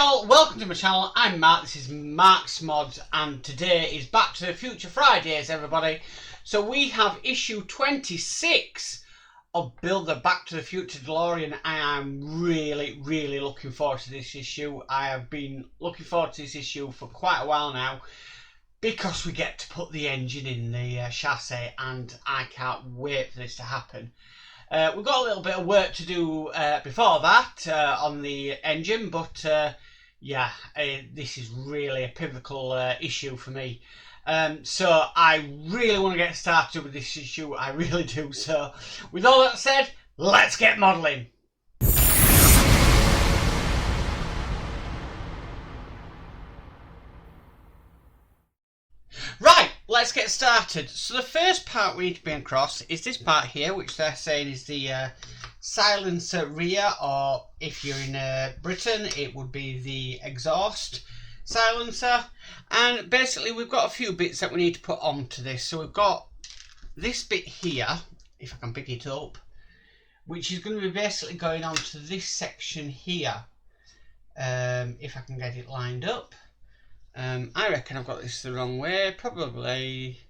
Well, welcome to my channel. I'm Mark, this is Mark's Mods, and today is Back to the Future Fridays, everybody. So we have issue 26 of Build the Back to the Future Delorean. I am really looking forward to this issue. I have been looking forward to this issue for quite a while now, because we get to put the engine in the chassis, and I can't wait for this to happen. We've got a little bit of work to do before that on the engine, but yeah, this is really a pivotal issue for me. So I really want to get started with this issue, I really do. So with all that said, let's get modelling. Right, let's get started. So the first part we need to bring across is this part here, which they're saying is the silencer rear, or if you're in Britain it would be the exhaust silencer. And basically we've got a few bits that we need to put onto this. So we've got this bit here, if I can pick it up, which is going to be basically going on to this section here, if I can get it lined up. I reckon I've got this the wrong way, probably.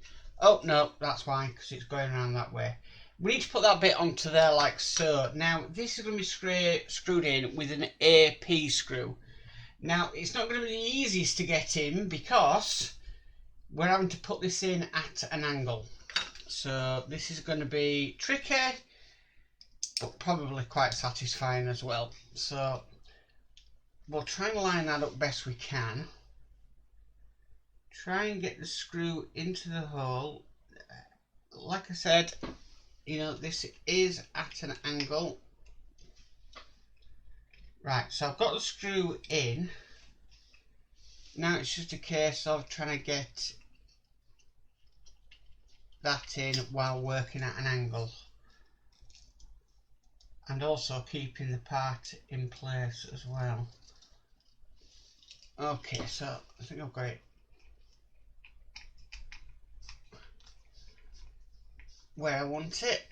Oh no, that's why, because it's going around that way. We need to put that bit onto there like so. Now this is going to be screwed in with an AP screw. Now it's not going to be the easiest to get in, because we're having to put this in at an angle. So this is going to be tricky, but probably quite satisfying as well. So we'll try and line that up best we can. Try and get the screw into the hole. Like I said, you know, this is at an angle. Right, so I've got the screw in. Now it's just a case of trying to get that in while working at an angle, and also keeping the part in place as well. Okay, so I think I've got it where I want it.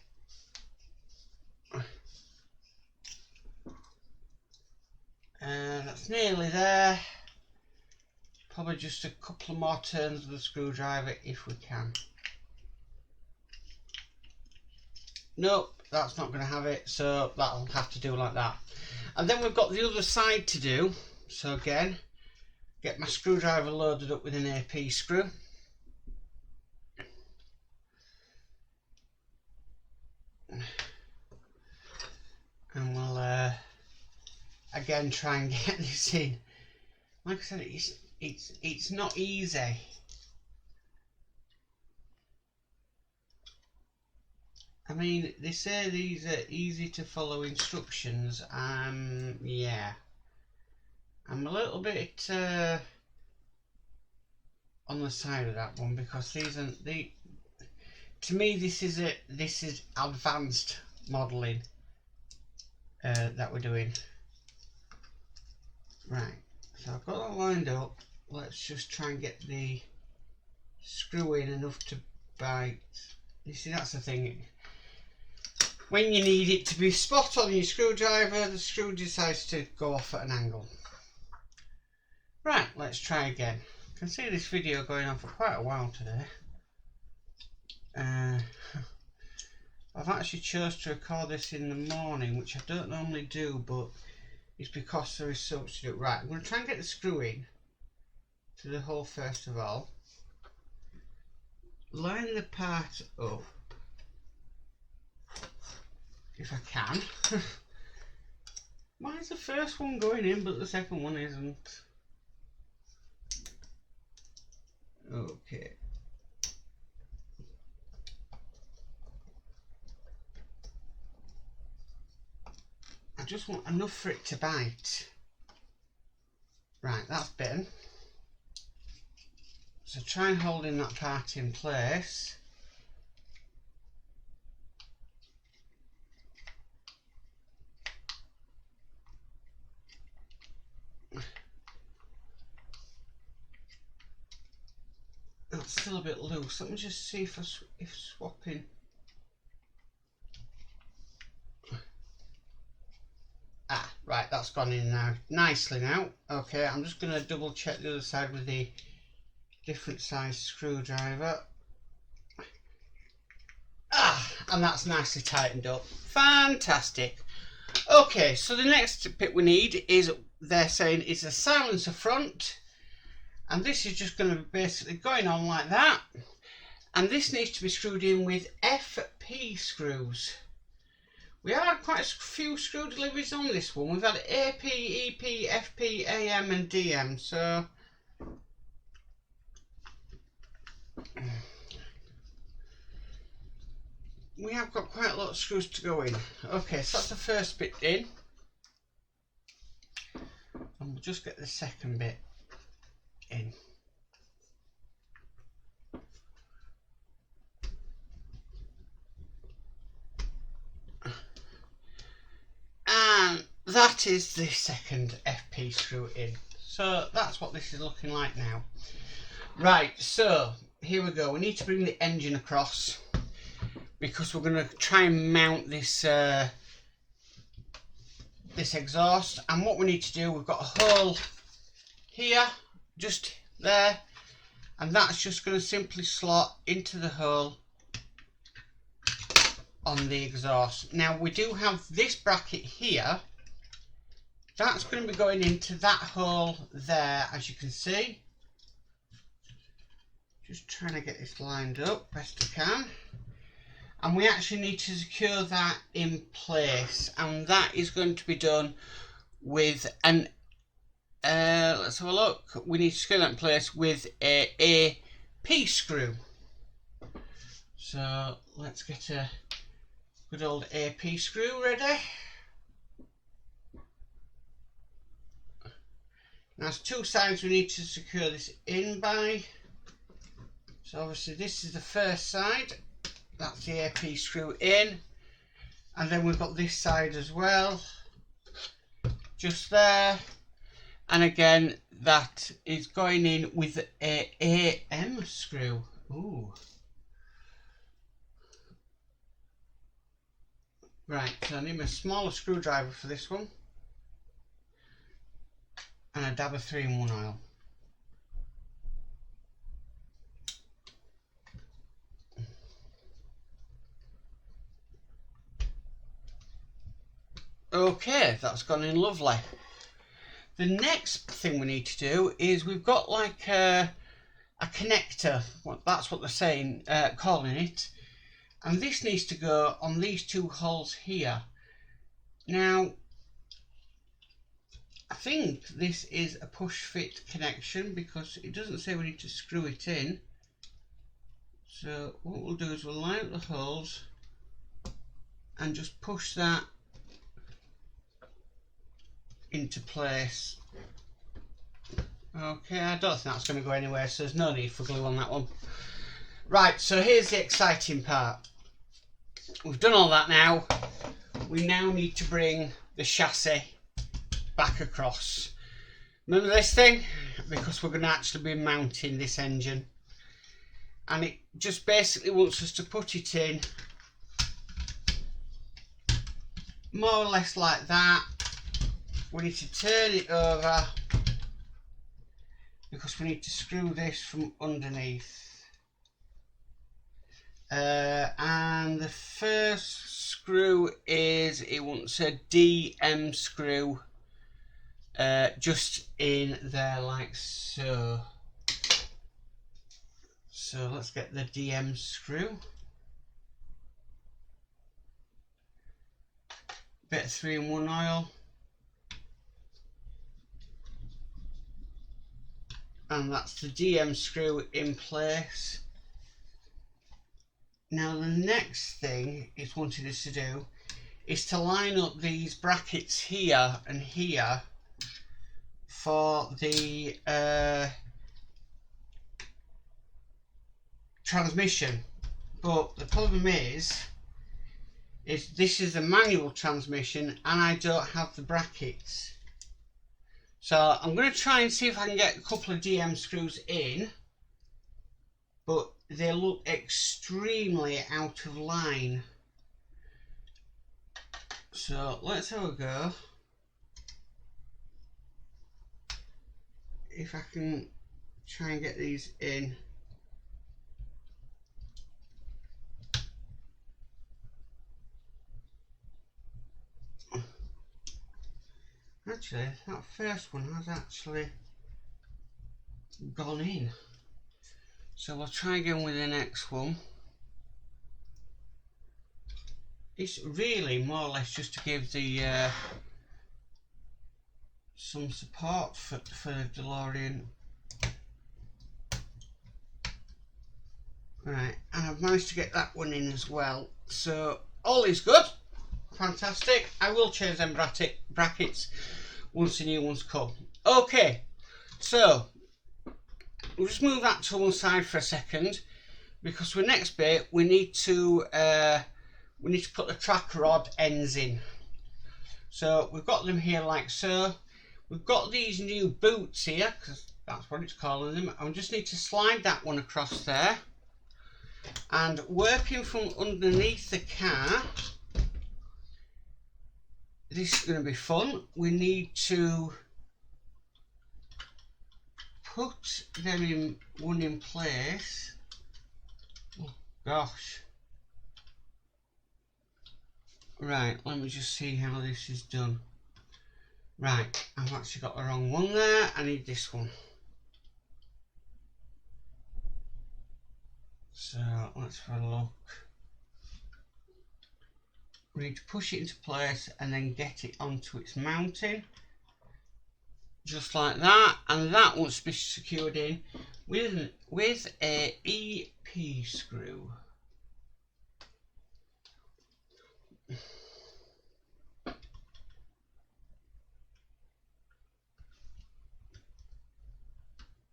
That's nearly there. Probably just a couple of more turns of the screwdriver if we can. Nope, that's not going to have it, so that'll have to do like that. And then we've got the other side to do. So again, get my screwdriver loaded up with an AP screw. And we'll again try and get this in. Like I said, it's not easy. I mean, they say these are easy to follow instructions. Yeah, I'm a little bit on the side of that one, because these are the. To me, this is advanced modelling that we're doing. Right, so I've got that lined up. Let's just try and get the screw in enough to bite. You see, that's the thing. When you need it to be spot on your screwdriver, the screw decides to go off at an angle. Right, let's try again. I can see this video going on for quite a while today. I've actually chose to record this in the morning, which I don't normally do, but it's because there is so much to do. Right, I'm going to try and get the screw in to the hole first of all. Line the part up if I can. Why is the first one going in but the second one isn't? Okay. I just want enough for it to bite. Right, that's bitten. So try and hold in that part in place. That's still a bit loose. Let me just see if swapping. that's gone in now nicely now. Okay, I'm just going to double check the other side with the different size screwdriver. And that's nicely tightened up. Fantastic. Okay, so the next bit we need is, they're saying, is a silencer front, and this is just going to be basically going on like that, and this needs to be screwed in with FP screws. We had quite a few screw deliveries on this one. We've had AP, EP, FP, AM and DM, so we have got quite a lot of screws to go in. Okay, so that's the first bit in. And we'll just get the second bit in. And that is the second FP screw in. So that's what this is looking like now. Right, so here we go. We need to bring the engine across, because we're going to try and mount this this exhaust. And what we need to do, we've got a hole here, just there, and that's just going to simply slot into the hole on the exhaust. Now we do have this bracket here, that's going to be going into that hole there, as you can see. Just trying to get this lined up best I can. And we actually need to secure that in place, and that is going to be done with an let's have a look. We need to secure that in place with a AP screw. So let's get a good old AP screw ready. Now there's two sides we need to secure this in by. So obviously this is the first side. That's the AP screw in, and then we've got this side as well, just there, and again that is going in with a AM screw. Ooh. Right, so I need a smaller screwdriver for this one, and a dab of 3-in-1 oil. Okay, that's gone in lovely. The next thing we need to do is, we've got like a connector, that's what they're saying, calling it, and this needs to go on these two holes here. Now I think this is a push fit connection, because it doesn't say we need to screw it in. So what we'll do is we'll line up the holes and just push that into place. Okay, I don't think that's going to go anywhere, so there's no need for glue on that one. Right, so here's the exciting part. We've done all that now. We now need to bring the chassis back across. Remember this thing? Because we're going to actually be mounting this engine. And it just basically wants us to put it in more or less like that. We need to turn it over, because we need to screw this from underneath. And the first screw is, it wants a DM screw, just in there like so. So let's get the DM screw. Bit of 3-in-1 oil. And that's the DM screw in place. Now the next thing it's wanted us to do is to line up these brackets here and here for the transmission. But the problem is this is a manual transmission and I don't have the brackets. So I'm going to try and see if I can get a couple of DM screws in, but they look extremely out of line. So let's have a go. if I can try and get these in. Actually, that first one has actually gone in. So we'll try again with the next one. It's really more or less just to give the some support for the Delorean. Right, and I've managed to get that one in as well. So all is good. Fantastic. I will change them brackets once the new ones come. Okay, so we'll just move that to one side for a second, because for the next bit we need to put the track rod ends in. So we've got them here like so. We've got these new boots here, because that's what it's calling them. I just need to slide that one across there, and working from underneath the car, this is going to be fun. We need to put them in one in place. Oh gosh. Right, let me just see how this is done. Right, I've actually got the wrong one there. I need this one. So let's have a look. We need to push it into place and then get it onto its mounting, just like that. And that wants to be secured in with a EP screw.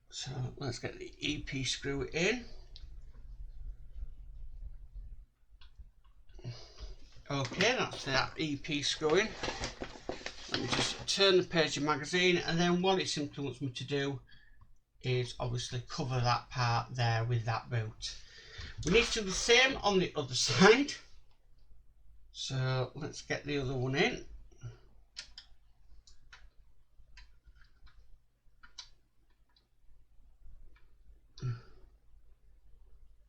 So let's get the EP screw in. Okay, that's that EP screw in. Let me just turn the page of magazine, and then what it simply wants me to do is obviously cover that part there with that boot. We need to do the same on the other side. So let's get the other one in.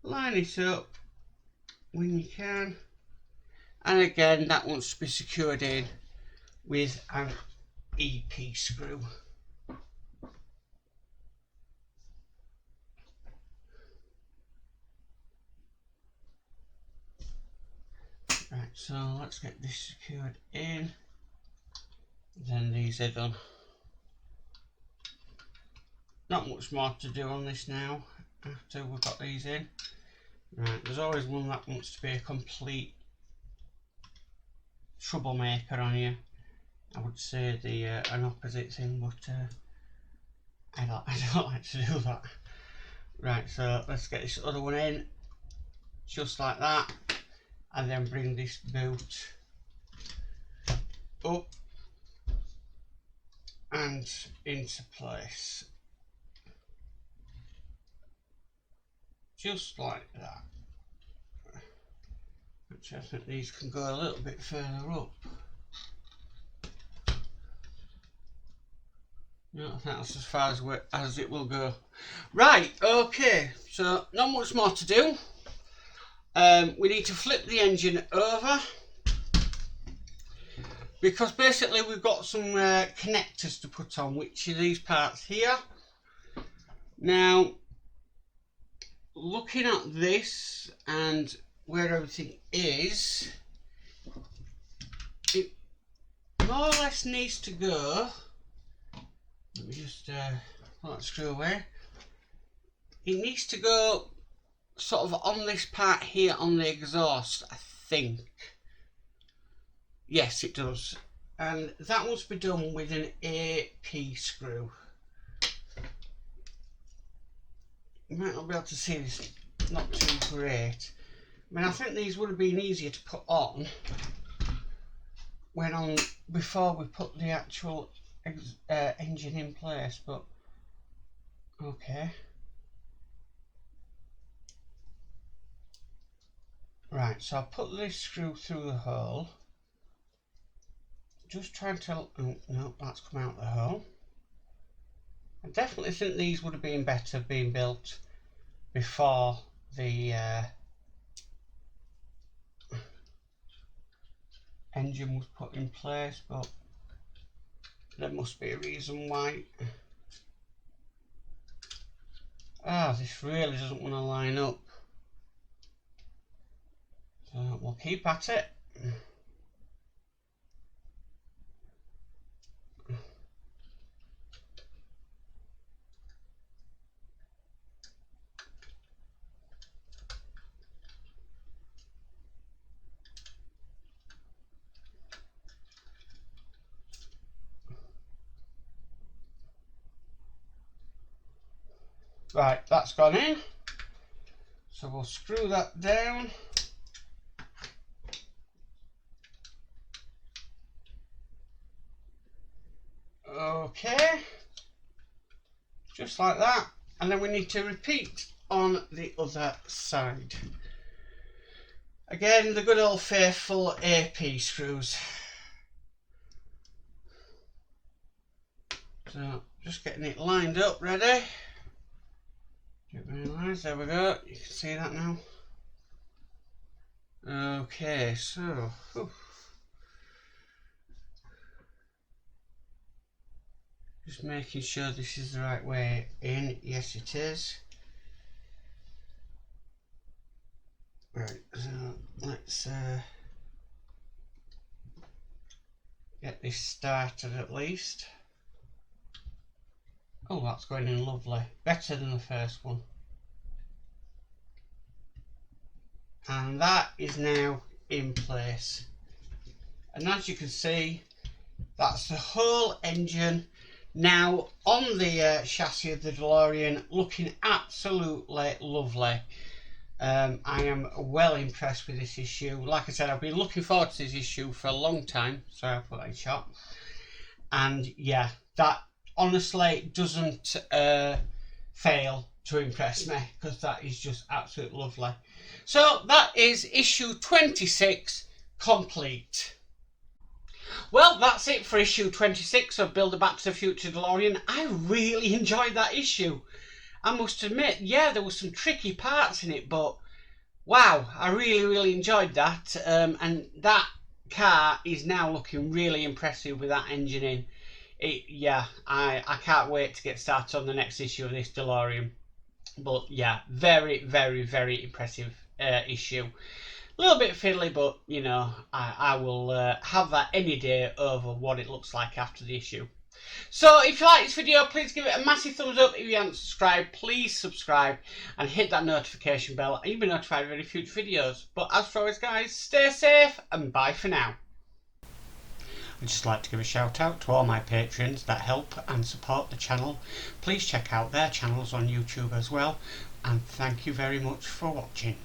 Line it up when you can, and again that wants to be secured in with an EP screw. Right, so let's get this secured in, then these are done. Not much more to do on this now after we've got these in. Right, there's always one that wants to be a complete troublemaker on you. I would say the an opposite thing, but I don't like to do that. Right, so let's get this other one in, just like that, and then bring this boot up and into place. Just like that. Which I think these can go a little bit further up. No, I think that's as far as it will go. Right, okay, so not much more to do. We need to flip the engine over, because basically we've got some connectors to put on, which are these parts here. Now, looking at this and where everything is, it more or less needs to go. Let me just pull that screw away. It needs to go sort of on this part here on the exhaust, I think. Yes, it does. And that must be done with an AP screw. You might not be able to see this, not too great. I mean, I think these would have been easier to put on before we put the actual engine in place, but okay. Right, so I'll put this screw through the hole. Just trying to, oh no, that's come out the hole. I definitely think these would have been better being built before the engine was put in place, but there must be a reason why. This really doesn't want to line up, so we'll keep at it. Right, that's gone in, so we'll screw that down. Okay, just like that, and then we need to repeat on the other side. Again, the good old faithful AP screws. So just getting it lined up, ready. There we go, you can see that now. Okay, so just making sure this is the right way in. Yes, it is. Right, so let's get this started at least. Oh, that's going in lovely. Better than the first one. And that is now in place. And as you can see, that's the whole engine now on the chassis of the DeLorean, looking absolutely lovely. I am well impressed with this issue. Like I said, I've been looking forward to this issue for a long time. Sorry, I put that in shot. And yeah, that honestly doesn't fail to impress me, because that is just absolutely lovely. So that is issue 26 complete. Well, that's it for issue 26 of Build a Back to the Future DeLorean. I really enjoyed that issue. I must admit, yeah, there were some tricky parts in it, but wow, I really enjoyed that. And that car is now looking really impressive with that engine in. Yeah, I can't wait to get started on the next issue of this DeLorean. But yeah, very impressive issue. A little bit fiddly, but you know, I will have that any day over what it looks like after the issue. So if you like this video, please give it a massive thumbs up. If you haven't subscribed, please subscribe and hit that notification bell, and you'll be notified of any future videos. But as for always, guys, stay safe and bye for now. I'd just like to give a shout out to all my patrons that help and support the channel. Please check out their channels on YouTube as well, and thank you very much for watching.